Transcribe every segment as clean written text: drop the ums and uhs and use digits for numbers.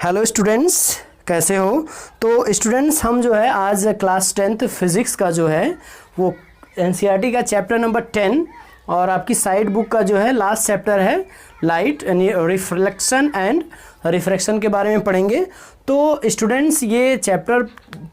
Hello students, कैसे हो। तो स्टूडेंट्स हम जो है आज क्लास 10th फिज़िक्स का जो है वो एनसीईआरटी का चैप्टर नंबर 10 और आपकी साइड बुक का जो है लास्ट चैप्टर है लाइट यानी रिफ्लेक्शन एंड रिफ्रैक्शन के बारे में पढ़ेंगे। तो स्टूडेंट्स ये चैप्टर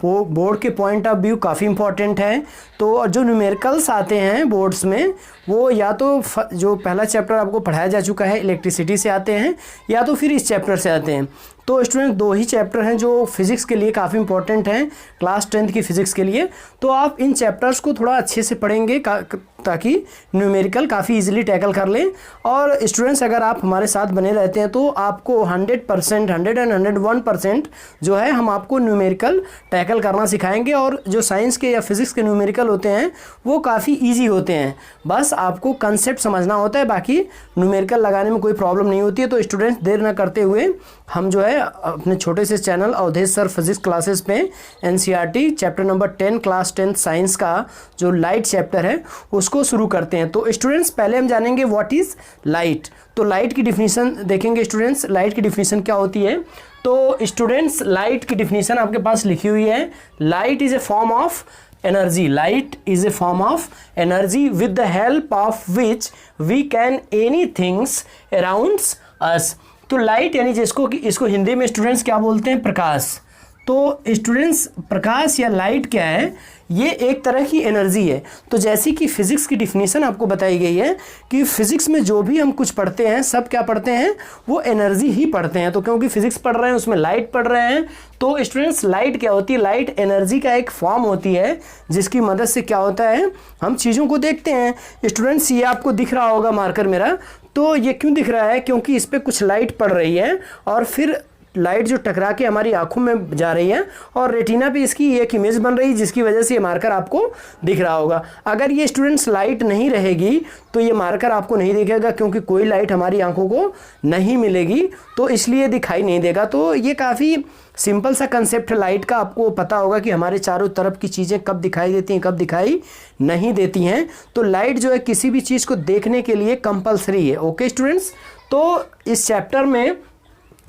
बोर्ड के पॉइंट ऑफ व्यू काफ़ी इंपॉर्टेंट है। तो जो न्यूमेरिकल्स आते हैं बोर्ड्स में वो या तो जो पहला चैप्टर आपको पढ़ाया जा चुका है इलेक्ट्रिसिटी से आते हैं या तो फिर इस चैप्टर से आते हैं। तो स्टूडेंट दो ही चैप्टर हैं जो फिज़िक्स के लिए काफ़ी इंपॉर्टेंट हैं क्लास 10th की फ़िज़िक्स के लिए। तो आप इन चैप्टर्स को थोड़ा अच्छे से पढ़ेंगे ताकि न्यूमेरिकल काफ़ी इजीली टैकल कर लें। और स्टूडेंट्स अगर आप हमारे साथ बने रहते हैं तो आपको 100% 101% जो है हम आपको न्यूमेरिकल टैकल करना सिखाएंगे। और जो साइंस के या फिज़िक्स के न्यूमेरिकल होते हैं वो काफ़ी ईजी होते हैं, बस आपको कंसेप्ट समझना होता है, बाकी न्यूमेरिकल लगाने में कोई प्रॉब्लम नहीं होती है। तो स्टूडेंट्स देर ना करते हुए हम जो है अपने छोटे से channel Awadhesh sir physics classes पे NCERT chapter number 10 class 10 science का जो लाइट चैप्टर है उसको शुरू करते हैं। तो स्टूडेंट्स पहले हम जानेंगे व्हाट इज़ लाइट। तो लाइट की डिफिनीशन देखेंगे स्टूडेंट्स, लाइट की डिफिनीशन क्या होती है। तो स्टूडेंट्स लाइट की डिफिनीशन आपके पास लिखी हुई है, light is a form of energy, light is a form of energy with the help of which we can any things around us. तो लाइट यानी जिसको इसको हिंदी में स्टूडेंट्स क्या बोलते हैं, प्रकाश। तो स्टूडेंट्स प्रकाश या लाइट क्या है, ये एक तरह की एनर्जी है। तो जैसी कि फिज़िक्स की डिफिनीशन आपको बताई गई है कि फिज़िक्स में जो भी हम कुछ पढ़ते हैं सब क्या पढ़ते हैं, वो एनर्जी ही पढ़ते हैं। तो क्योंकि फिज़िक्स पढ़ रहे हैं उसमें लाइट पढ़ रहे हैं। तो स्टूडेंट्स लाइट क्या होती है, लाइट एनर्जी का एक फॉर्म होती है जिसकी मदद से क्या होता है हम चीज़ों को देखते हैं। स्टूडेंट्स ये आपको दिख रहा होगा मार्कर मेरा, तो ये क्यों दिख रहा है, क्योंकि इस पर कुछ लाइट पड़ रही है और फिर लाइट जो टकरा के हमारी आंखों में जा रही है और रेटिना पे इसकी एक इमेज बन रही है जिसकी वजह से ये मार्कर आपको दिख रहा होगा। अगर ये स्टूडेंट्स लाइट नहीं रहेगी तो ये मार्कर आपको नहीं दिखेगा, क्योंकि कोई लाइट हमारी आंखों को नहीं मिलेगी तो इसलिए दिखाई नहीं देगा। तो ये काफ़ी सिंपल सा कंसेप्ट लाइट का, आपको पता होगा कि हमारे चारों तरफ की चीज़ें कब दिखाई देती हैं कब दिखाई नहीं देती हैं। तो लाइट जो है किसी भी चीज़ को देखने के लिए कंपलसरी है। ओके स्टूडेंट्स, तो इस चैप्टर में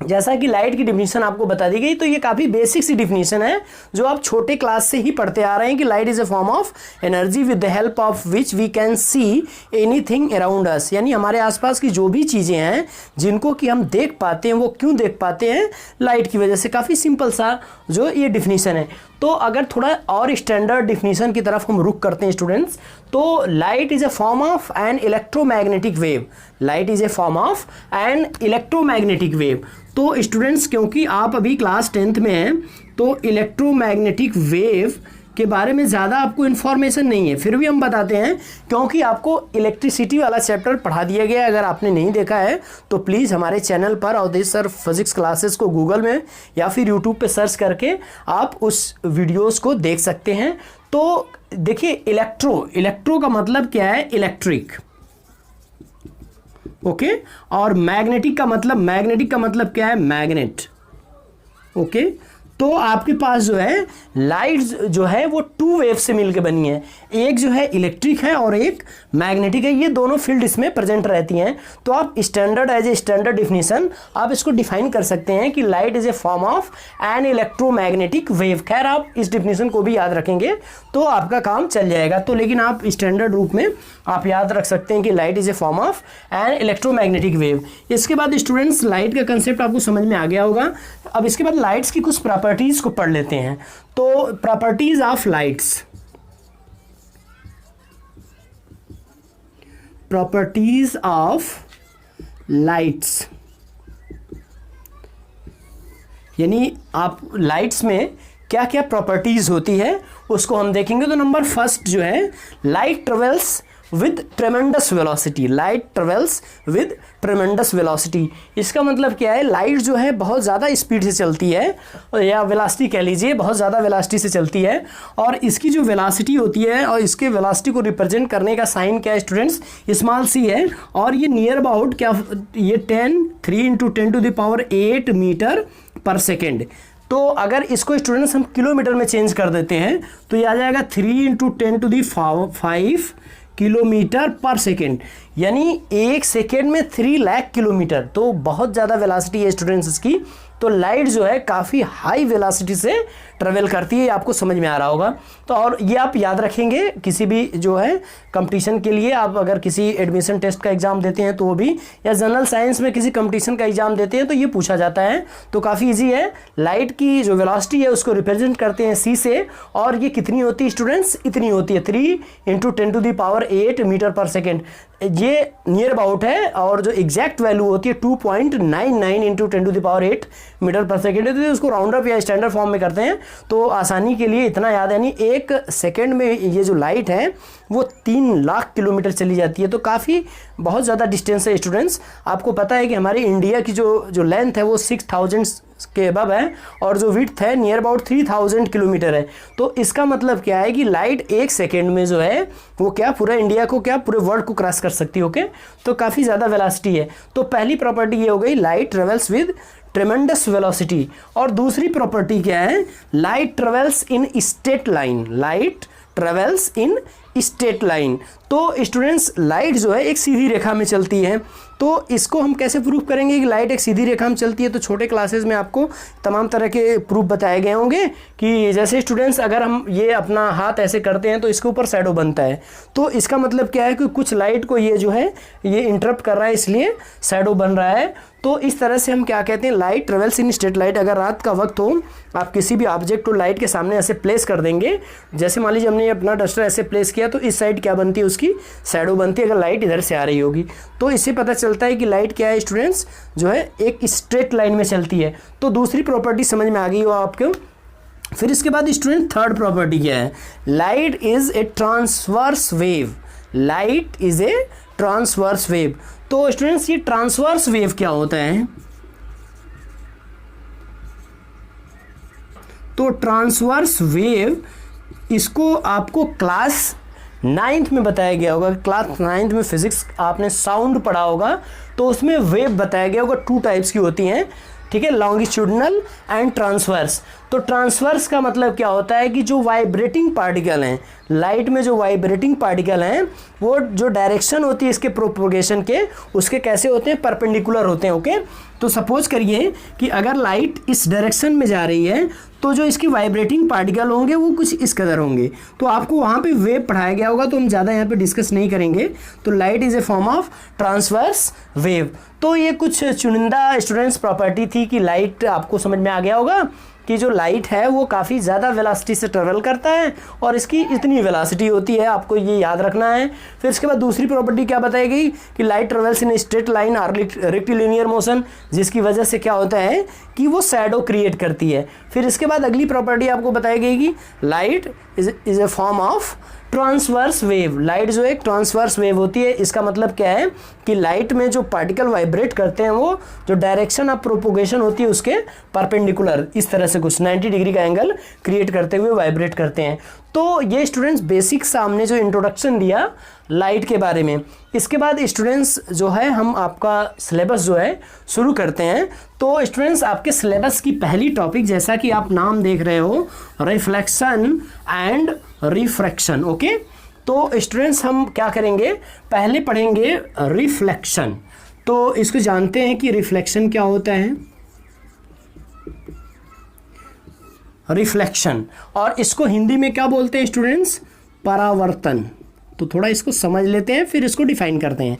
जैसा कि लाइट की डिफिनीशन आपको बता दी गई, तो ये काफ़ी बेसिक सी डिफिनीशन है जो आप छोटे क्लास से ही पढ़ते आ रहे हैं कि light is a form of energy with the help of which we can see anything around us. यानी हमारे आसपास की जो भी चीज़ें हैं जिनको कि हम देख पाते हैं, वो क्यों देख पाते हैं, लाइट की वजह से। काफ़ी सिंपल सा जो ये डिफिनीशन है। तो अगर थोड़ा और स्टैंडर्ड डिफिनीशन की तरफ हम रुक करते हैं स्टूडेंट्स, तो light is a form of an electromagnetic wave, light is a form of an electromagnetic wave. तो स्टूडेंट्स क्योंकि आप अभी क्लास 10th में हैं तो इलेक्ट्रोमैग्नेटिक वेव के बारे में ज़्यादा आपको इन्फॉर्मेशन नहीं है, फिर भी हम बताते हैं क्योंकि आपको इलेक्ट्रिसिटी वाला चैप्टर पढ़ा दिया गया है। अगर आपने नहीं देखा है तो प्लीज़ हमारे चैनल पर अवधेश सर फिजिक्स क्लासेस को गूगल में या फिर यूट्यूब पे सर्च करके आप उस वीडियोस को देख सकते हैं। तो देखिए इलेक्ट्रो का मतलब क्या है, इलेक्ट्रिक। ओके, और मैग्नेटिक का मतलब क्या है, मैग्नेट। ओके, तो आपके पास जो है लाइट जो है वो टू वेव से मिलकर बनी है, एक जो है इलेक्ट्रिक है और एक मैग्नेटिक है। ये दोनों फील्ड इसमें प्रेजेंट रहती हैं। तो आप standard as a standard definition आप इसको डिफाइन कर सकते हैं कि light is a form of an electromagnetic wave. खैर आप इस डिफिनीशन को भी याद रखेंगे तो आपका काम चल जाएगा। तो लेकिन आप स्टैंडर्ड रूप में आप याद रख सकते हैं कि light is a form of an electromagnetic wave. इसके बाद स्टूडेंट्स लाइट का कंसेप्ट आपको समझ में आ गया होगा। अब इसके बाद लाइट्स की कुछ प्रॉपर्टीज़ को पढ़ लेते हैं। तो properties of lights, properties of lights यानी आप लाइट्स में क्या क्या प्रॉपर्टीज होती है उसको हम देखेंगे। तो नंबर फर्स्ट जो है, light travels with ट्रेमेंडस velocity, light travels with ट्रेमेंडस velocity. इसका मतलब क्या है, लाइट जो है बहुत ज़्यादा स्पीड से चलती है या वेलोसिटी कह लीजिए, बहुत ज़्यादा वेलोसिटी से चलती है। और इसकी जो वेलोसिटी होती है और इसके वेलोसिटी को रिप्रेजेंट करने का साइन क्या है स्टूडेंट्स, स्मॉल सी है। और ये नियर अबाउट क्या, ये 3 × 10⁸ मीटर पर सेकेंड। तो अगर इसको स्टूडेंट्स हम किलोमीटर में चेंज कर देते हैं तो ये आ जाएगा 3 × 10⁵ किलोमीटर पर सेकेंड, यानी एक सेकेंड में 3 लाख किलोमीटर। तो बहुत ज़्यादा वेलोसिटी है स्टूडेंट्स इसकी। तो लाइट जो है काफ़ी हाई वेलोसिटी से ट्रेवल करती है, आपको समझ में आ रहा होगा। तो और ये आप याद रखेंगे किसी भी जो है कंपटीशन के लिए, आप अगर किसी एडमिशन टेस्ट का एग्जाम देते हैं तो वो भी, या जनरल साइंस में किसी कंपटीशन का एग्जाम देते हैं तो ये पूछा जाता है। तो काफ़ी इजी है। लाइट की जो वेलोसिटी है उसको रिप्रेजेंट करते हैं c से, और ये कितनी होती है स्टूडेंट्स, इतनी होती है 3 × 10⁸ मीटर पर सेकेंड। ये नियर अबाउट है, और जो एग्जैक्ट वैल्यू होती है 2.99 × 10⁸ मीटर पर सेकेंड है। तो उसको राउंड अप या स्टैंडर्ड फॉर्म में करते हैं तो आसानी के लिए इतना याद है, यानी 1 सेकेंड में ये जो लाइट है वो 3 लाख किलोमीटर चली जाती है। तो काफ़ी बहुत ज़्यादा डिस्टेंस है स्टूडेंट्स। आपको पता है कि हमारी इंडिया की जो लेंथ है वो 6000 के अबव है, और जो विड्थ है नियर अबाउट 3000 किलोमीटर है। तो इसका मतलब क्या है कि लाइट 1 सेकेंड में जो है वो क्या पूरा इंडिया को, क्या पूरे वर्ल्ड को क्रॉस कर सकती है। ओके, तो काफ़ी ज़्यादा वेलोसिटी है। तो पहली प्रॉपर्टी ये हो गई, लाइट ट्रेवल्स विद ट्रेमेंडस वेलोसिटी। और दूसरी प्रॉपर्टी क्या है, light travels in straight line. Light travels in straight line. तो स्टूडेंट्स लाइट जो है एक सीधी रेखा में चलती है। तो इसको हम कैसे प्रूफ करेंगे कि लाइट एक सीधी रेखा में चलती है? तो छोटे क्लासेस में आपको तमाम तरह के प्रूफ बताए गए होंगे कि जैसे स्टूडेंट्स अगर हम ये अपना हाथ ऐसे करते हैं तो इसके ऊपर शैडो बनता है। तो इसका मतलब क्या है कि कुछ लाइट को ये जो है ये इंटरप्ट कर रहा है, इसलिए शैडो बन रहा है। तो इस तरह से हम क्या कहते हैं, light travels in straight light. अगर रात का वक्त हो, आप किसी भी ऑब्जेक्ट को लाइट के सामने ऐसे प्लेस कर देंगे, जैसे मान लीजिए हमने अपना डस्टर ऐसे प्लेस किया तो इस साइड क्या बनती है, उसकी शैडो बनती है अगर लाइट इधर से आ रही होगी। तो इससे पता चलता है कि लाइट क्या है स्टूडेंट्स, जो है एक स्ट्रेट लाइन में चलती है। तो दूसरी प्रॉपर्टी समझ में आ गई हो आपको। फिर इसके बाद स्टूडेंट थर्ड प्रॉपर्टी क्या है, light is A transverse wave. Light is A transverse wave. तो स्टूडेंट्स ये ट्रांसवर्स वेव क्या होता है? तो ट्रांसवर्स वेव, इसको आपको क्लास 9th में बताया गया होगा। क्लास 9th में फिजिक्स आपने साउंड पढ़ा होगा, तो उसमें वेव बताया गया होगा 2 टाइप्स की होती हैं, ठीक है, लॉन्गिट्यूडनल एंड ट्रांसवर्स। तो ट्रांसवर्स का मतलब क्या होता है कि जो वाइब्रेटिंग पार्टिकल हैं, लाइट में जो वाइब्रेटिंग पार्टिकल हैं, वो जो डायरेक्शन होती है इसके प्रोपोगेशन के, उसके कैसे होते हैं, परपेंडिकुलर होते हैं। ओके, तो सपोज करिए कि अगर लाइट इस डायरेक्शन में जा रही है तो जो इसकी वाइब्रेटिंग पार्टिकल होंगे वो कुछ इस कदर होंगे। तो आपको वहाँ पे वेव पढ़ाया गया होगा, तो हम ज़्यादा यहाँ पे डिस्कस नहीं करेंगे। तो light is a form of transverse wave. तो ये कुछ चुनिंदा स्टूडेंट्स प्रॉपर्टी थी कि लाइट आपको समझ में आ गया होगा कि जो लाइट है वो काफ़ी ज़्यादा वेलोसिटी से ट्रेवल करता है, और इसकी इतनी वेलोसिटी होती है, आपको ये याद रखना है। फिर इसके बाद दूसरी प्रॉपर्टी क्या बताई गई कि light travels in straight line और रेक्टिलिनियर मोशन, जिसकी वजह से क्या होता है कि वो शैडो क्रिएट करती है। फिर इसके बाद अगली प्रॉपर्टी आपको बताई गई कि light is a form of transverse wave. Light जो एक ट्रांसवर्स वेव होती है, इसका मतलब क्या है कि लाइट में जो पार्टिकल वाइब्रेट करते हैं वो जो डायरेक्शन ऑफ प्रोपोगेशन होती है उसके परपेंडिकुलर इस तरह से कुछ 90 डिग्री का एंगल क्रिएट करते हुए वाइब्रेट करते हैं। तो ये स्टूडेंट्स बेसिक सामने जो इंट्रोडक्शन दिया लाइट के बारे में। इसके बाद स्टूडेंट्स जो है हम आपका सिलेबस जो है शुरू करते हैं। तो स्टूडेंट्स आपके सिलेबस की पहली टॉपिक, जैसा कि आप नाम देख रहे हो, रिफ्लेक्शन एंड रिफ्रैक्शन। ओके, तो स्टूडेंट्स हम क्या करेंगे, पहले पढ़ेंगे रिफ्लेक्शन। तो इसको जानते हैं कि रिफ्लेक्शन क्या होता है, रिफ्लेक्शन, और इसको हिंदी में क्या बोलते हैं स्टूडेंट्स, परावर्तन। तो थोड़ा इसको समझ लेते हैं फिर इसको डिफाइन करते हैं।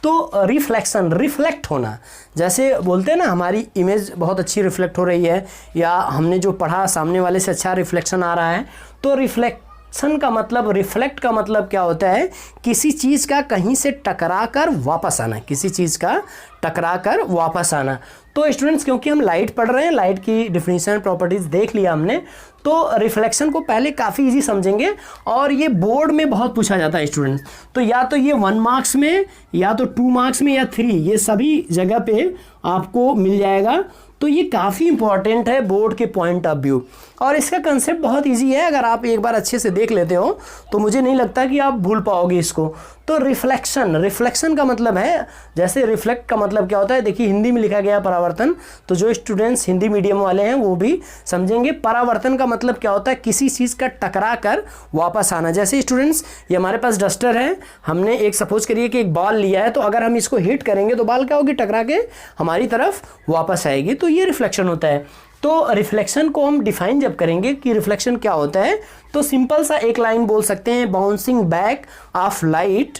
तो रिफ्लेक्शन, रिफ्लेक्ट होना, जैसे बोलते हैं ना हमारी इमेज बहुत अच्छी रिफ्लेक्ट हो रही है, या हमने जो पढ़ा सामने वाले से अच्छा रिफ्लेक्शन आ रहा है। तो रिफ्लेक्शन का मतलब, रिफ्लेक्ट का मतलब क्या होता है, किसी चीज़ का कहीं से टकरा कर वापस आना, किसी चीज़ का टकरा कर वापस आना। तो स्टूडेंट्स क्योंकि हम लाइट पढ़ रहे हैं, लाइट की डिफिनीशन प्रॉपर्टीज़ देख लिया हमने, तो रिफ्लेक्शन को पहले काफ़ी इजी समझेंगे, और ये बोर्ड में बहुत पूछा जाता है स्टूडेंट्स। तो या तो ये 1 मार्क्स में, या तो 2 मार्क्स में, या 3, ये सभी जगह पे आपको मिल जाएगा। तो ये काफ़ी इंपॉर्टेंट है बोर्ड के पॉइंट ऑफ व्यू, और इसका कंसेप्ट बहुत इजी है। अगर आप एक बार अच्छे से देख लेते हो तो मुझे नहीं लगता कि आप भूल पाओगे इसको। तो रिफ्लेक्शन, रिफ्लेक्शन का मतलब है, जैसे रिफ्लेक्ट का मतलब क्या होता है, देखिए हिंदी में लिखा गया परावर्तन, तो जो स्टूडेंट्स हिंदी मीडियम वाले हैं वो भी समझेंगे। परावर्तन का मतलब क्या होता है, किसी चीज़ का टकरा कर वापस आना। जैसे स्टूडेंट्स ये हमारे पास डस्टर है, हमने एक सपोज करिए कि एक बॉल लिया है, तो अगर हम इसको हिट करेंगे तो बॉल क्या होगी, टकरा के हमारी तरफ वापस आएगी। तो ये रिफ्लेक्शन होता है। तो रिफ्लेक्शन को हम डिफाइन जब करेंगे कि रिफ्लेक्शन क्या होता है, तो सिंपल सा एक लाइन बोल सकते हैं, bouncing back of light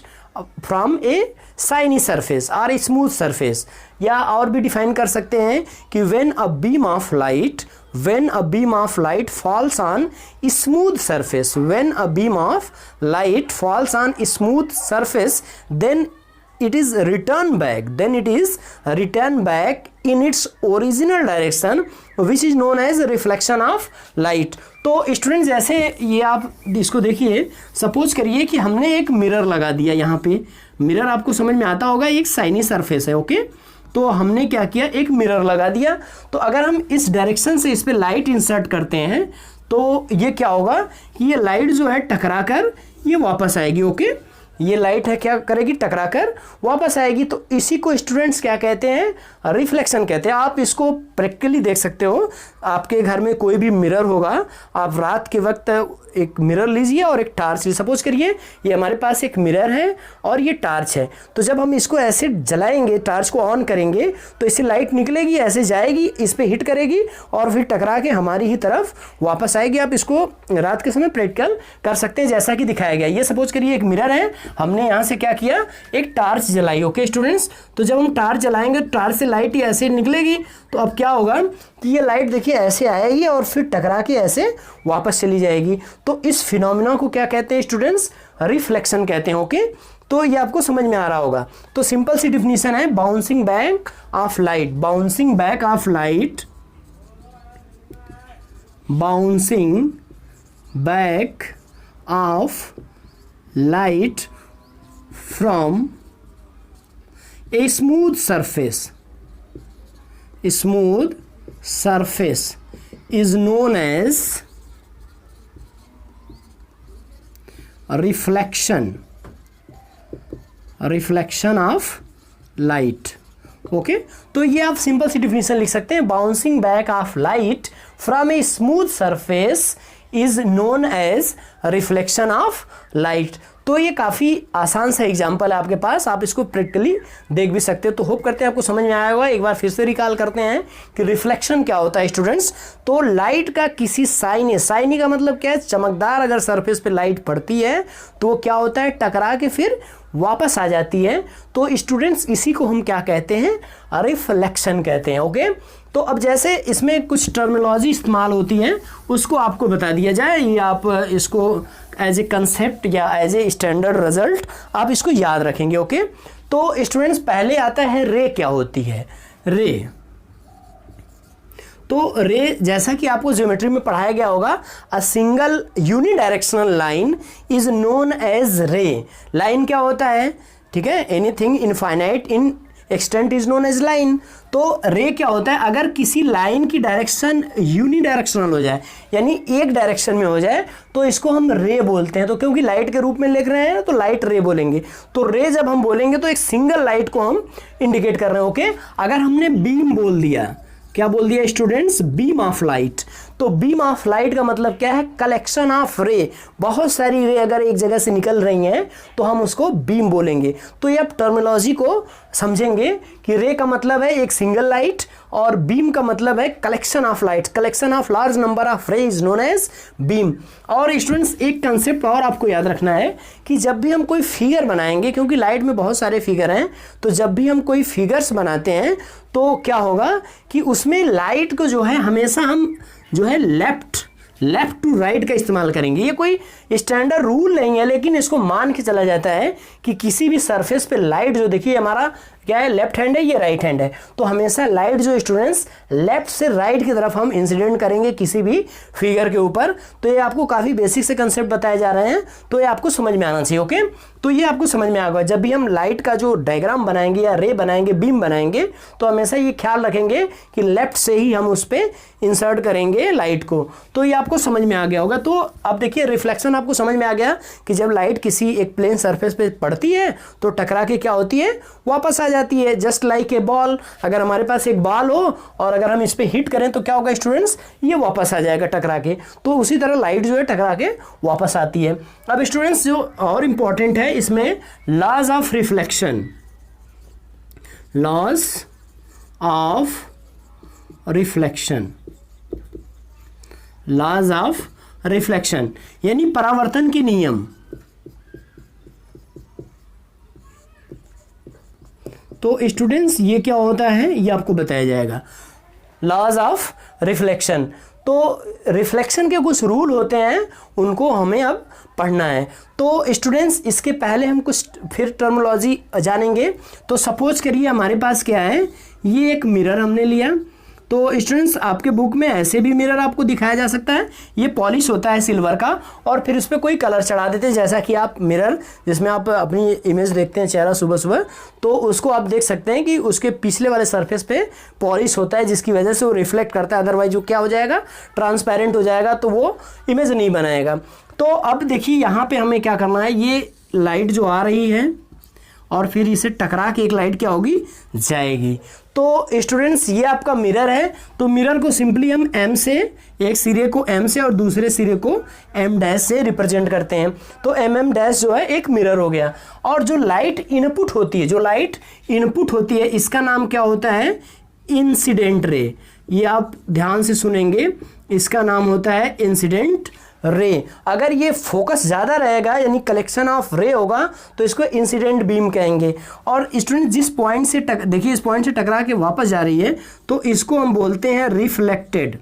from A shiny surface और स्मूथ सरफेस। या और भी डिफाइन कर सकते हैं कि when a beam of light falls on smooth surface, when a beam of light falls on smooth surface, then it is returned back in its original direction, which is known as reflection of light। तो student जैसे ये आप इसको देखिए, suppose करिए कि हमने एक मिरर लगा दिया यहाँ पे। मिरर आपको समझ में आता होगा, एक शाइनी सरफेस है, ओके। तो हमने क्या किया, एक मिरर लगा दिया। तो अगर हम इस डायरेक्शन से इस पे लाइट इंसर्ट करते हैं तो ये क्या होगा कि ये लाइट जो है टकरा कर ये वापस आएगी, ओके। ये लाइट है क्या करेगी, टकरा कर वापस आएगी। तो इसी को स्टूडेंट्स क्या कहते हैं, रिफ्लेक्शन कहते हैं। आप इसको प्रैक्टिकली देख सकते हो, आपके घर में कोई भी मिरर होगा, आप रात के वक्त एक मिरर लीजिए और एक टार्च लीजिए। सपोज करिए ये हमारे पास एक मिरर है और ये टार्च है। तो जब हम इसको ऐसे जलाएंगे, टार्च को ऑन करेंगे, तो इससे लाइट निकलेगी, ऐसे जाएगी, इस पर हिट करेगी और फिर टकरा के हमारी ही तरफ वापस आएगी। आप इसको रात के समय प्रैक्टिकल कर सकते हैं जैसा कि दिखाया गया। ये सपोज करिए एक मिरर है, हमने यहाँ से क्या किया, एक टार्च जलाई, ओके स्टूडेंट्स। तो जब हम टार्च जलाएंगे, टार्च से लाइट ही ऐसे निकलेगी। तो अब क्या होगा कि ये लाइट देखिए ऐसे आएगी और फिर टकरा के ऐसे वापस चली जाएगी। तो इस फिनोमिना को क्या कहते हैं स्टूडेंट्स, रिफ्लेक्शन कहते हैं, ओके। तो ये आपको समझ में आ रहा होगा। तो सिंपल सी डिफिनीशन है, bouncing back of light, bouncing back of light, bouncing back of light from a smooth surface is known as reflection of light, okay. तो ये आप सिंपल सी डिफिनीशन लिख सकते हैं, bouncing back of light from a smooth surface is known as reflection of light. तो ये काफ़ी आसान सा एग्जाम्पल है आपके पास, आप इसको प्रैक्टिकली देख भी सकते हो। तो होप करते हैं आपको समझ में आया होगा। एक बार फिर से रिकॉल करते हैं कि रिफ्लेक्शन क्या होता है स्टूडेंट्स। तो लाइट का किसी शाइनी का मतलब क्या है, चमकदार अगर सरफेस पे लाइट पड़ती है तो वो क्या होता है, टकरा के फिर वापस आ जाती है। तो स्टूडेंट्स इसी को हम क्या कहते हैं, रिफ्लेक्शन कहते हैं, ओके। तो अब जैसे इसमें कुछ टर्मिनोलॉजी इस्तेमाल होती है, उसको आपको बता दिया जाए। ये आप इसको एज ए कंसेप्ट या एज ए स्टैंडर्ड रिजल्ट आप इसको याद रखेंगे, ओके। तो स्टूडेंट्स पहले आता है रे। क्या होती है रे? तो रे जैसा कि आपको ज्योमेट्री में पढ़ाया गया होगा, a single unidirectional line is known as ray. Line क्या होता है, ठीक है, anything infinite in extent is known as line. तो रे क्या होता है, अगर किसी लाइन की डायरेक्शन यूनिडायरेक्शनल हो जाए, यानी एक डायरेक्शन में हो जाए, तो इसको हम रे बोलते हैं। तो क्योंकि लाइट के रूप में लिख रहे हैं तो लाइट रे बोलेंगे। तो रे जब हम बोलेंगे तो एक सिंगल लाइट को हम इंडिकेट कर रहे हैं, ओके। अगर हमने बीम बोल दिया, क्या बोल दिया स्टूडेंट्स, बीम ऑफ लाइट। तो बीम ऑफ लाइट का मतलब क्या है, कलेक्शन ऑफ रे। बहुत सारी रे अगर एक जगह से निकल रही हैं तो हम उसको बीम बोलेंगे। तो ये आप टर्मिनोलॉजी को समझेंगे कि रे का मतलब है एक सिंगल लाइट और बीम का मतलब है collection of light. Collection of large number of ray is known as beam. और स्टूडेंट्स एक कंसेप्ट और आपको याद रखना है कि जब भी हम कोई फिगर बनाएंगे, क्योंकि लाइट में बहुत सारे फिगर हैं, तो जब भी हम कोई फिगर्स बनाते हैं तो क्या होगा कि उसमें लाइट को जो है हमेशा हम जो है लेफ्ट टू राइट का इस्तेमाल करेंगे। ये कोई स्टैंडर्ड रूल नहीं है, लेकिन इसको मान के चला जाता है कि किसी भी सरफेस पे लाइट जो देखिए हमारा क्या है, लेफ्ट हैंड है, ये राइट हैंड है। तो हमेशा लाइट जो स्टूडेंट्स लेफ्ट से राइट की तरफ हम इंसिडेंट करेंगे किसी भी फिगर के ऊपर। तो ये आपको काफ़ी बेसिक से कंसेप्ट बताए जा रहे हैं, तो ये आपको समझ में आना चाहिए, ओके। तो ये आपको समझ में आ गया। जब भी हम लाइट का जो डायग्राम बनाएंगे या रे बनाएंगे, बीम बनाएंगे, तो हमेशा ये ख्याल रखेंगे कि लेफ्ट से ही हम उस पर इंसर्ट करेंगे लाइट को। तो ये आपको समझ में आ गया होगा। तो अब देखिए रिफ्लेक्शन आपको समझ में आ गया कि जब लाइट किसी एक प्लेन सरफेस पे पड़ती है तो टकरा के क्या होती है, वापस आ जाती है। जस्ट लाइक ए बॉल, अगर हमारे पास एक बॉल हो और अगर हम इस पे हिट करें तो क्या होगा स्टूडेंट्स, ये वापस आ जाएगा टकरा के। तो उसी तरह लाइट जो है टकरा के वापस आती है। अब स्टूडेंट्स जो और इंपॉर्टेंट है इसमें, laws of reflection. Laws of reflection, laws of reflection यानी परावर्तन के नियम। तो स्टूडेंट्स ये क्या होता है ये आपको बताया जाएगा, लॉज ऑफ रिफ्लेक्शन। तो रिफ्लेक्शन के कुछ रूल होते हैं, उनको हमें अब पढ़ना है। तो स्टूडेंट्स इसके पहले हम कुछ फिर टर्मिनोलॉजी जानेंगे। तो सपोज करिए हमारे पास क्या है, ये एक मिरर हमने लिया। तो स्टूडेंट्स आपके बुक में ऐसे भी मिरर आपको दिखाया जा सकता है, ये पॉलिश होता है सिल्वर का, और फिर उस पर कोई कलर चढ़ा देते हैं, जैसा कि आप मिरर जिसमें आप अपनी इमेज देखते हैं चेहरा सुबह सुबह, तो उसको आप देख सकते हैं कि उसके पिछले वाले सरफेस पे पॉलिश होता है, जिसकी वजह से वो रिफ्लेक्ट करता है, अदरवाइज वो क्या हो जाएगा, ट्रांसपेरेंट हो जाएगा, तो वो इमेज नहीं बनाएगा। तो अब देखिए यहाँ पे हमें क्या करना है, ये लाइट जो आ रही है और फिर इसे टकरा के एक लाइट क्या होगी, जाएगी। तो स्टूडेंट्स ये आपका मिरर है, तो मिरर को सिंपली हम एम से, एक सिरे को एम से और दूसरे सिरे को एम डैश से रिप्रेजेंट करते हैं। तो एम एम डैश जो है एक मिरर हो गया। और जो लाइट इनपुट होती है, जो लाइट इनपुट होती है, इसका नाम क्या होता है, इंसिडेंट रे। ये आप ध्यान से सुनेंगे, इसका नाम होता है इंसिडेंट रे। अगर ये फोकस ज़्यादा रहेगा यानी कलेक्शन ऑफ रे होगा तो इसको इंसिडेंट बीम कहेंगे। और स्टूडेंट जिस पॉइंट से देखिए इस पॉइंट से टकरा के वापस जा रही है तो इसको हम बोलते हैं रिफ्लेक्टेड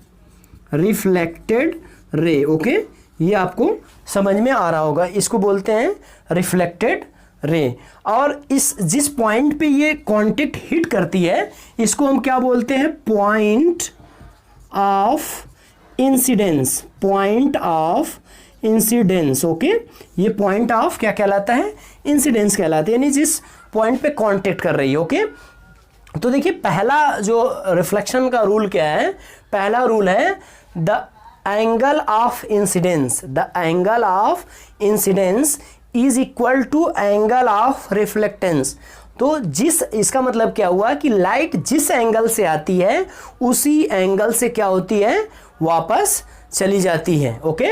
रे। ओके, ये आपको समझ में आ रहा होगा, इसको बोलते हैं रिफ्लेक्टेड रे। और इस जिस पॉइंट पे ये कांटेक्ट हिट करती है इसको हम क्या बोलते हैं, point of incidence, point of incidence. Okay, ये पॉइंट ऑफ क्या कहलाता है, इंसिडेंस कहलाता है, यानी जिस पॉइंट पे कांटेक्ट कर रही है। ओके, तो देखिए पहला जो रिफ्लेक्शन का रूल क्या है, पहला रूल है the angle of incidence, the angle of incidence is equal to angle of reflectance. तो जिस, इसका मतलब क्या हुआ कि लाइट जिस एंगल से आती है उसी एंगल से क्या होती है, वापस चली जाती है। ओके,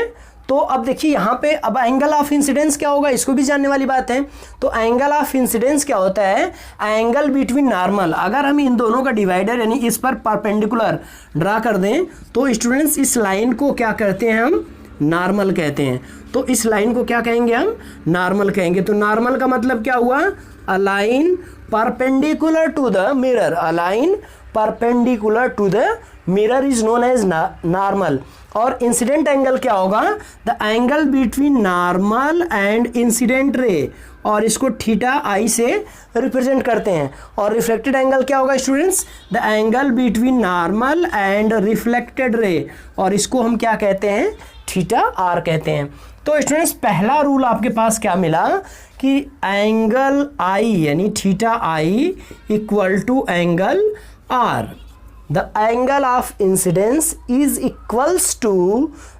तो अब देखिए यहाँ पे अब एंगल ऑफ इंसिडेंस क्या होगा, इसको भी जानने वाली बात है। तो एंगल ऑफ इंसिडेंस क्या होता है, एंगल बिटवीन नॉर्मल। अगर हम इन दोनों का डिवाइडर यानी इस पर परपेंडिकुलर ड्रा कर दें तो स्टूडेंट्स इस लाइन को क्या कहते हैं, हम नॉर्मल कहते हैं। तो इस लाइन को क्या कहेंगे, हम नॉर्मल कहेंगे। तो नॉर्मल का मतलब क्या हुआ, a line perpendicular to the mirror, a line perpendicular to the mirror is known as normal. और इंसिडेंट एंगल क्या होगा, the angle between normal and incident ray, और इसको थीटा आई से रिप्रेजेंट करते हैं। और रिफ्लेक्टेड एंगल क्या होगा students, the angle between normal and reflected ray, और इसको हम क्या कहते हैं, थीटा आर कहते हैं। तो स्टूडेंट्स पहला रूल आपके पास क्या मिला कि एंगल आई यानी theta i equal to angle r. The angle of incidence is equals to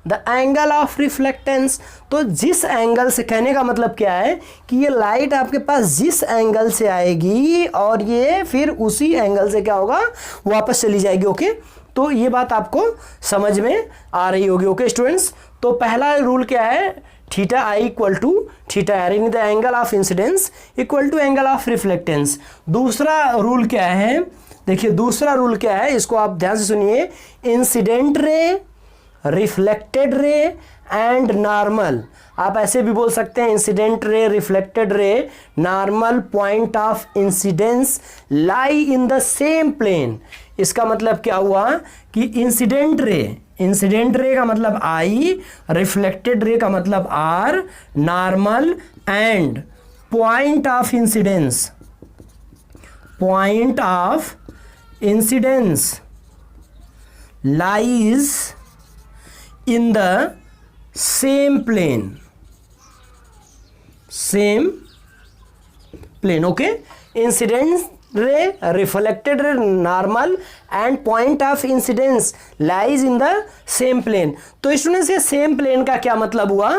the angle of reflectance। तो जिस एंगल से, कहने का मतलब क्या है कि ये लाइट आपके पास जिस एंगल से आएगी और ये फिर उसी एंगल से क्या होगा, वापस चली जाएगी। ओके, तो ये बात आपको समझ में आ रही होगी। ओके स्टूडेंट्स, तो पहला रूल क्या है, theta i equal to theta r यानी the angle of incidence equal to angle of reflectance. दूसरा रूल क्या है, देखिए दूसरा रूल क्या है, इसको आप ध्यान से सुनिए, incident ray, reflected ray and normal. आप ऐसे भी बोल सकते हैं incident ray, reflected ray, normal point of incidence lie in the same plane. इसका मतलब क्या हुआ कि इंसिडेंट रे का मतलब आई, रिफ्लेक्टेड रे का मतलब r, normal and point of incidence, point of incidence lies in the same plane, okay, incident ray, reflected ray, normal and point of incidence lies in the same plane। तो students ये same plane का क्या मतलब हुआ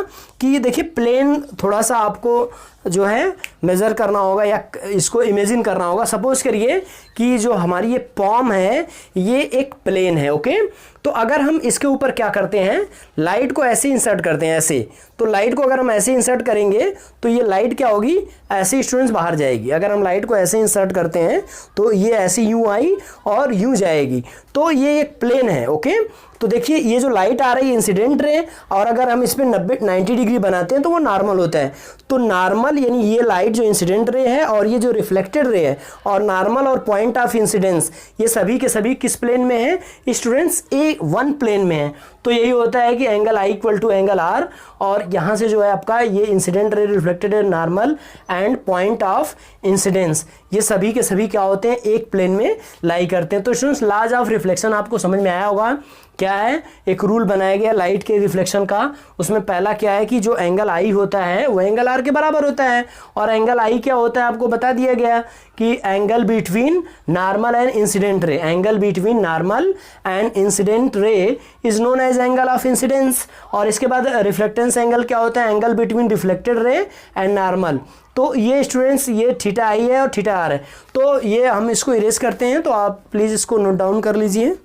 कि देखिए plane थोड़ा सा आपको जो है मेज़र करना होगा या इसको इमेजिन करना होगा। सपोज करिए कि जो हमारी ये पॉम है ये एक प्लेन है, ओके। तो अगर हम इसके ऊपर क्या करते हैं, लाइट को ऐसे इंसर्ट करते हैं, ऐसे, तो लाइट को अगर हम ऐसे इंसर्ट करेंगे तो ये लाइट क्या होगी, ऐसे स्टूडेंट्स बाहर जाएगी। अगर हम लाइट को ऐसे इंसर्ट करते हैं तो ये ऐसे यूँ आई और यूँ जाएगी, तो ये एक प्लेन है, ओके। तो देखिए ये जो लाइट आ रही है इंसिडेंट रे, और अगर हम इस पर 90 डिग्री बनाते हैं तो वो नॉर्मल होता है। तो नॉर्मल यानी ये लाइट जो इंसिडेंट रे है और ये जो रिफ्लेक्टेड रे है, और नॉर्मल और पॉइंट ऑफ इंसिडेंस ये सभी के सभी किस प्लेन में है स्टूडेंट्स, वन प्लेन में है। तो यही होता है कि angle I equal to angle r, और यहाँ से जो है आपका ये incident ray, reflected ray, normal and point of incidence ये सभी के सभी क्या होते हैं, एक प्लेन में लाई करते हैं। तो स्टूडेंट्स लॉज ऑफ रिफ्लेक्शन आपको समझ में आया होगा। क्या है, एक रूल बनाया गया लाइट के रिफ्लेक्शन का। उसमें पहला क्या है कि जो एंगल आई होता है वो एंगल आर के बराबर होता है, और एंगल आई क्या होता है आपको बता दिया गया कि angle between normal and incident ray, angle between normal and incident ray is known as angle of incidence. और इसके बाद रिफ्लेक्टेंस एंगल क्या होता है, angle between reflected ray and normal. तो ये स्टूडेंट्स ये थीटा आई है और थीटा आर है। तो ये हम इसको इरेज करते हैं, तो आप प्लीज़ इसको नोट डाउन कर लीजिए।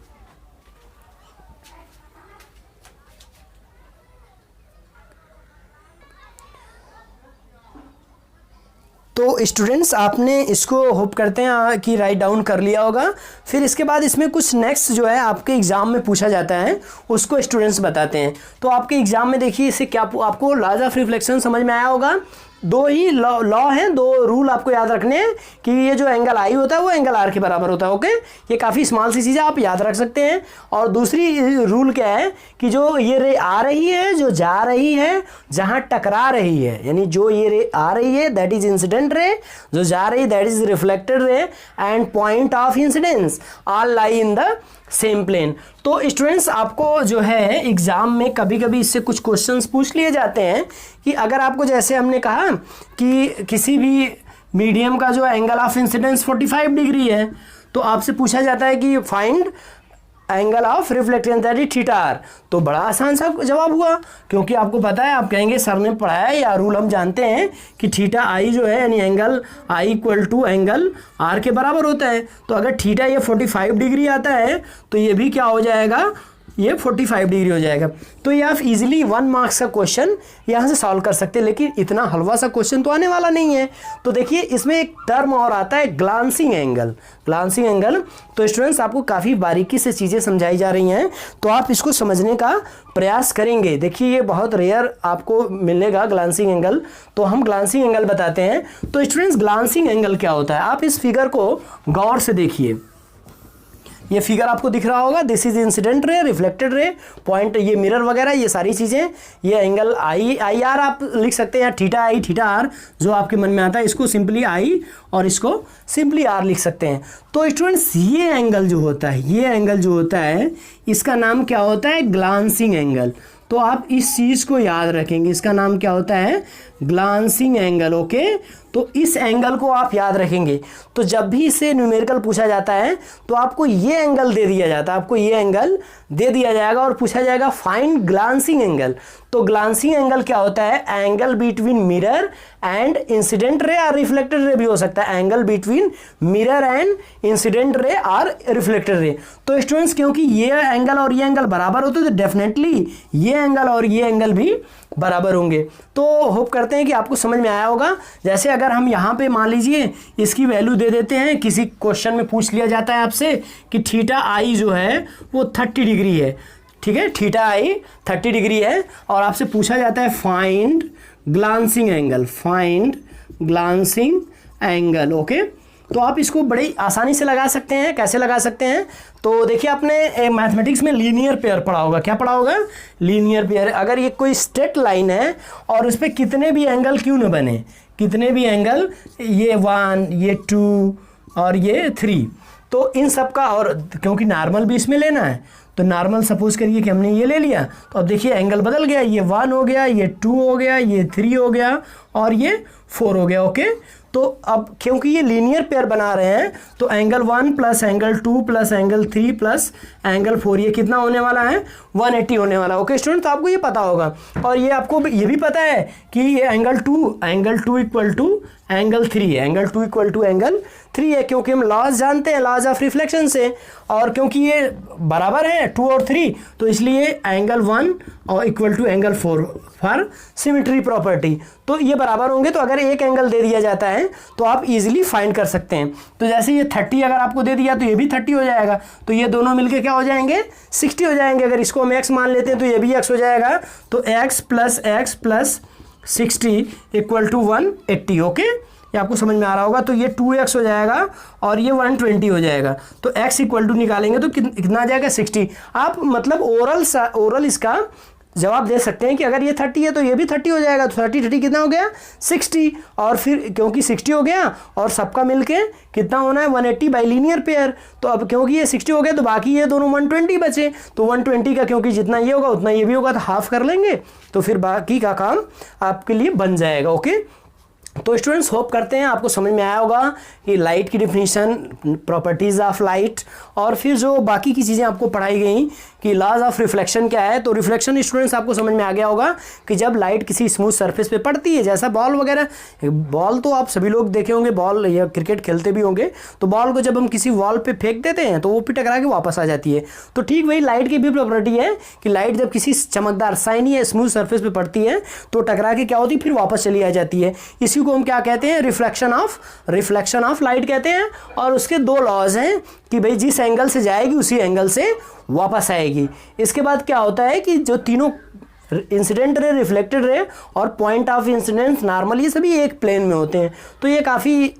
तो स्टूडेंट्स आपने इसको होप करते हैं कि राइट डाउन कर लिया होगा। फिर इसके बाद इसमें कुछ नेक्स्ट जो है आपके एग्ज़ाम में पूछा जाता है उसको स्टूडेंट्स बताते हैं। तो आपके एग्ज़ाम में देखिए इससे क्या आपको लॉज ऑफ रिफ्लेक्शन समझ में आया होगा। दो ही लॉ हैं, दो रूल आपको याद रखने हैं कि ये जो एंगल आई होता है वो एंगल आर के बराबर होता है, ओके। ये काफ़ी स्मॉल सी चीज़ है, आप याद रख सकते हैं। और दूसरी रूल क्या है कि जो ये रे आ रही है, जो जा रही है, जहाँ टकरा रही है, यानी जो ये रे आ रही है दैट इज इंसिडेंट रे, जो जा रही है that is reflected ray, and point of incidence all lie in the same plane. तो स्टूडेंट्स आपको जो है एग्ज़ाम में कभी कभी इससे कुछ क्वेश्चंस पूछ लिए जाते हैं कि अगर आपको, जैसे हमने कहा कि किसी भी मीडियम का जो एंगल ऑफ इंसिडेंस 45 डिग्री है, तो आपसे पूछा जाता है कि find angle of reflectance that is theta R. तो बड़ा आसान सा जवाब हुआ, क्योंकि आपको पता है, आप कहेंगे सर ने पढ़ाया है या रूल हम जानते हैं कि थीटा आई जो है यानी angle I equal to angle R के बराबर होता है। तो अगर थीटा ये 45 डिग्री आता है तो ये भी क्या हो जाएगा, ये 45 डिग्री हो जाएगा। तो ये आप इजीली 1 मार्क्स का क्वेश्चन यहाँ से सॉल्व कर सकते हैं, लेकिन इतना हलवा सा क्वेश्चन तो आने वाला नहीं है। तो देखिए इसमें एक टर्म और आता है ग्लांसिंग एंगल, ग्लांसिंग एंगल। तो स्टूडेंट्स आपको काफ़ी बारीकी से चीज़ें समझाई जा रही हैं, तो आप इसको समझने का प्रयास करेंगे। देखिए ये बहुत रेयर आपको मिलेगा ग्लांसिंग एंगल, तो हम ग्लांसिंग एंगल बताते हैं। तो स्टूडेंट्स ग्लांसिंग एंगल क्या होता है, आप इस फिगर को गौर से देखिए। ये फिगर आपको दिख रहा होगा, this is incident ray, reflected रे, पॉइंट ये मिरर वगैरह ये सारी चीज़ें, ये एंगल आई आर आप लिख सकते हैं, थीटा आई थीटा आर जो आपके मन में आता है, इसको सिंपली आई और इसको सिंपली आर लिख सकते हैं। तो स्टूडेंट्स ये एंगल जो होता है, ये एंगल जो होता है इसका नाम क्या होता है, ग्लांसिंग एंगल। तो आप इस चीज़ को याद रखेंगे, इसका नाम क्या होता है, ग्लांसिंग एंगल, ओके। तो इस एंगल को आप याद रखेंगे। तो जब भी इसे न्यूमेरिकल पूछा जाता है तो आपको ये एंगल दे दिया जाता है, आपको ये एंगल दे दिया जाएगा और पूछा जाएगा फाइंड ग्लांसिंग एंगल। तो ग्लांसिंग एंगल क्या होता है, angle between mirror and incident ray और रिफ्लेक्टेड रे भी हो सकता है, angle between mirror and incident ray और रिफ्लेक्टेड रे। तो स्टूडेंट्स क्योंकि ये एंगल और ये एंगल बराबर होते हैं तो डेफिनेटली ये एंगल और ये एंगल भी बराबर होंगे। तो होप करते हैं कि आपको समझ में आया होगा। जैसे अगर हम यहाँ पे मान लीजिए इसकी वैल्यू दे देते हैं, किसी क्वेश्चन में पूछ लिया जाता है आपसे कि थीटा आई जो है वो 30 डिग्री है, ठीक है, थीटा आई 30 डिग्री है, और आपसे पूछा जाता है find glancing angle, find glancing angle, okay. तो आप इसको बड़ी आसानी से लगा सकते हैं। कैसे लगा सकते हैं, तो देखिए आपने मैथमेटिक्स में लीनियर पेयर पढ़ा होगा, क्या पढ़ा होगा, लीनियर पेयर। अगर ये कोई स्ट्रेट लाइन है और उस पर कितने भी एंगल क्यों न बने, कितने भी एंगल, ये 1 ये 2 और ये 3, तो इन सब का, और क्योंकि नॉर्मल भी इसमें लेना है तो नॉर्मल सपोज करिए कि हमने ये ले लिया, तो अब देखिए एंगल बदल गया, ये 1 हो गया, ये 2 हो गया, ये 3 हो गया और ये 4 हो गया, ओके। तो अब क्योंकि ये लीनियर पेयर बना रहे हैं तो angle 1 plus angle 2 plus angle 3 plus angle 4 ये कितना होने वाला है 180 होने वाला है। ओके स्टूडेंट, तो आपको ये पता होगा और ये आपको ये भी पता है कि ये एंगल 2 इक्वल टू एंगल 3 है, एंगल 2 इक्वल टू एंगल 3 है, क्योंकि हम लॉज जानते हैं लॉज ऑफ रिफ्लेक्शन से, और क्योंकि ये बराबर है 2 और 3 तो इसलिए एंगल 1 और equal to angle 4 for symmetry property. तो ये बराबर होंगे, तो अगर एक एंगल दे दिया जाता है तो आप इजीली फाइंड कर सकते हैं। तो जैसे ये 30 अगर आपको दे दिया तो ये भी 30 हो जाएगा, तो ये दोनों मिलके क्या हो जाएंगे 60 हो जाएंगे। अगर इसको हम x मान लेते हैं तो ये भी x हो जाएगा, तो x plus 60 equal to 180। Okay, ये आपको समझ में आ रहा होगा। तो ये 2x हो जाएगा और ये 120 हो जाएगा, तो x इक्वल टू निकालेंगे तो कितना आ जाएगा 60। आप मतलब ओरल इसका जवाब दे सकते हैं कि अगर ये 30 है तो ये भी 30 हो जाएगा, तो 30 कितना हो गया 60, और फिर क्योंकि 60 हो गया और सबका मिलके कितना होना है 180 बाई लीनियर पेयर। तो अब क्योंकि ये 60 हो गया तो बाकी ये दोनों 120 बचे, तो 120 का क्योंकि जितना ये होगा उतना ये भी होगा तो हाफ कर लेंगे, तो फिर बाकी का काम आपके लिए बन जाएगा। ओके, तो स्टूडेंट्स होप करते हैं आपको समझ में आया होगा कि लाइट की डिफिनीशन, प्रॉपर्टीज़ ऑफ लाइट, और फिर जो बाकी की चीज़ें आपको पढ़ाई गई कि लॉज ऑफ रिफ्लेक्शन क्या है। तो रिफ्लेक्शन स्टूडेंट्स आपको समझ में आ गया होगा कि जब लाइट किसी स्मूथ सरफेस पे पड़ती है, जैसा बॉल वगैरह, बॉल तो आप सभी लोग देखे होंगे, बॉल या क्रिकेट खेलते भी होंगे, तो बॉल को जब हम किसी वॉल पे फेंक देते हैं तो वो भी टकरा के वापस आ जाती है। तो ठीक वही लाइट की भी प्रॉपर्टी है कि लाइट जब किसी चमकदार शाइनी या स्मूथ सरफेस पे पड़ती है तो टकरा के क्या होती है फिर वापस चली आ जाती है। इसी को हम क्या कहते हैं रिफ्लेक्शन ऑफ लाइट कहते हैं। और उसके दो लॉज हैं कि भाई जिस एंगल से जाएगी उसी एंगल से वापस आएगी। इसके बाद क्या होता है कि जो तीनों इंसिडेंट रे, रिफ्लेक्टेड रे और पॉइंट ऑफ इंसिडेंस नॉर्मल, ये सभी एक प्लेन में होते हैं। तो ये काफ़ी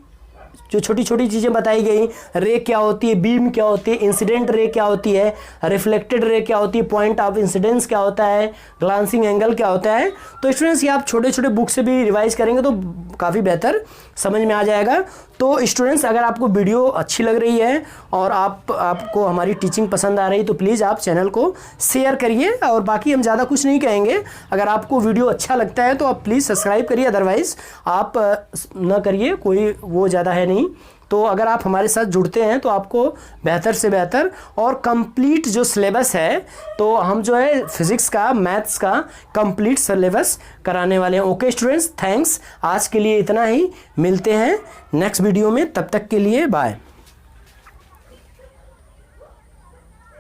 जो छोटी छोटी चीज़ें बताई गई, रे क्या होती है, बीम क्या होती है, इंसिडेंट रे क्या होती है, रिफ्लेक्टेड रे क्या होती है, पॉइंट ऑफ इंसिडेंस क्या होता है, ग्लांसिंग एंगल क्या होता है। तो स्टूडेंट्स ये आप छोटे छोटे बुक से भी रिवाइज करेंगे तो काफ़ी बेहतर समझ में आ जाएगा। तो स्टूडेंट्स अगर आपको वीडियो अच्छी लग रही है और आपको हमारी टीचिंग पसंद आ रही है तो प्लीज़ आप चैनल को शेयर करिए, और बाकी हम ज़्यादा कुछ नहीं कहेंगे। अगर आपको वीडियो अच्छा लगता है तो आप प्लीज़ सब्सक्राइब करिए, अदरवाइज़ आप ना करिए, कोई वो ज़्यादा है नहीं। तो अगर आप हमारे साथ जुड़ते हैं तो आपको बेहतर से बेहतर और कंप्लीट जो सिलेबस है, तो हम जो है फिज़िक्स का, मैथ्स का कंप्लीट सिलेबस कराने वाले हैं। ओके स्टूडेंट्स, थैंक्स, आज के लिए इतना ही, मिलते हैं नेक्स्ट वीडियो में, तब तक के लिए बाय।